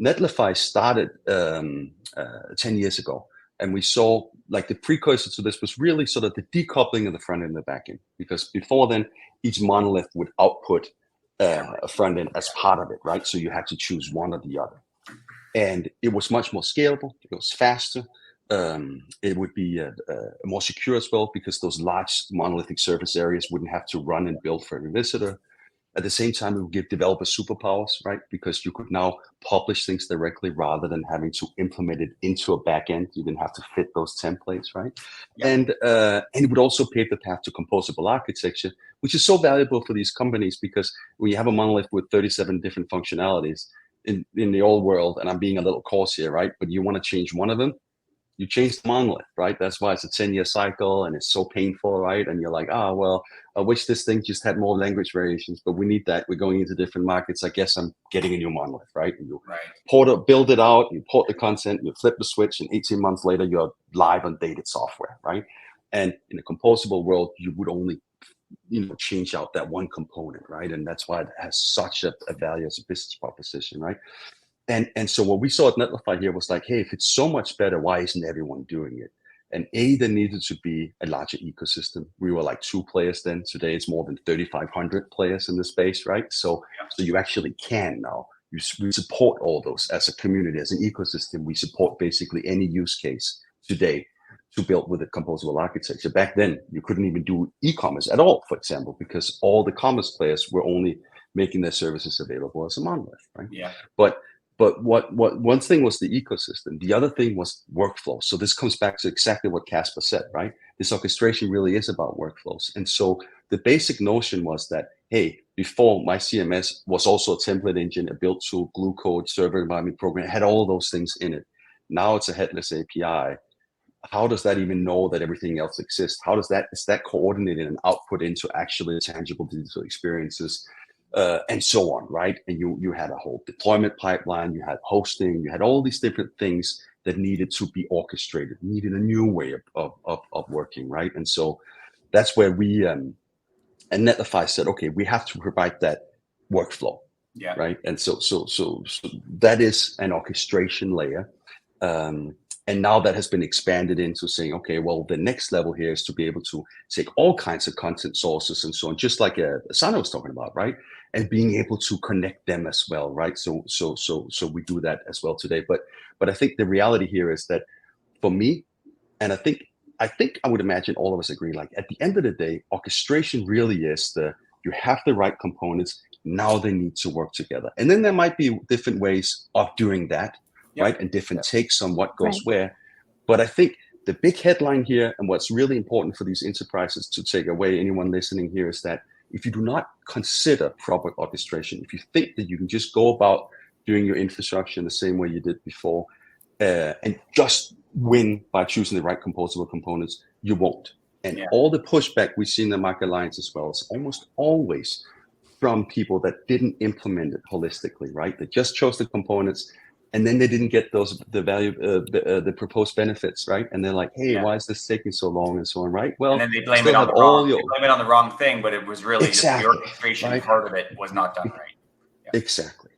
Netlify started 10 years ago, and we saw like the precursor to this was really sort of the decoupling of the front end and the back end, because before then each monolith would output a front end as part of it, right? So you had to choose one or the other, and it was much more scalable. It was faster. It would be more secure as well, because those large monolithic surface areas wouldn't have to run and build for every visitor. At the same time, it would give developers superpowers, right? Because you could now publish things directly rather than having to implement it into a backend. You didn't have to fit those templates, right? Yeah. And it would also pave the path to composable architecture, which is so valuable for these companies, because when you have a monolith with 37 different functionalities in the old world, and I'm being a little coarse here, right? But you want to change one of them, you change the monolith, right? That's why it's a 10-year cycle, and it's so painful, right? And you're like, oh, well, I wish this thing just had more language variations, but we need that. We're going into different markets. I guess I'm getting a new monolith, right? And you build it out, you port the content, you flip the switch, and 18 months later, you're live on dated software, right? And in a composable world, you would only change out that one component, right? And that's why it has such a value as a business proposition, right? And so what we saw at Netlify here was like, hey, if it's so much better, why isn't everyone doing it? And there needed to be a larger ecosystem. We were like 2 players then. Today it's more than 3,500 players in the space, right? So you actually can now. We support all those as a community, as an ecosystem. We support basically any use case today to build with a composable architecture. Back then, you couldn't even do e-commerce at all, for example, because all the commerce players were only making their services available as a monolith, right? Yeah. But what one thing was the ecosystem. The other thing was workflow. So this comes back to exactly what Casper said, right? This orchestration really is about workflows. And so the basic notion was that, hey, before my CMS was also a template engine, a build tool, glue code, server environment program, it had all those things in it. Now it's a headless API. How does that even know that everything else exists? Is that coordinated and output into actually tangible digital experiences? And so on, right? And you had a whole deployment pipeline, you had hosting, you had all these different things that needed to be orchestrated, needed a new way of working, right? And so that's where we and Netlify said, okay, we have to provide that workflow, right? And so that is an orchestration layer. And now that has been expanded into saying, okay, well, the next level here is to be able to take all kinds of content sources and so on, just like Sana was talking about, right? And being able to connect them as well, right? So we do that as well today. But I think the reality here is that for me, and I think I would imagine all of us agree, like at the end of the day, orchestration really is you have the right components, now they need to work together. And then there might be different ways of doing that, right? And different takes on what goes where. But I think the big headline here, and what's really important for these enterprises to take away, anyone listening here, is that if you do not consider proper orchestration, if you think that you can just go about doing your infrastructure in the same way you did before, and just win by choosing the right composable components, you won't. And all the pushback we see in the market alliance as well is almost always from people that didn't implement it holistically, right? They just chose the components, and then they didn't get the proposed benefits, right? And they're like, hey, why is this taking so long and so on, right? Well, and then they blame it on the wrong thing, but it was really just the orchestration part of it was not done right. Exactly.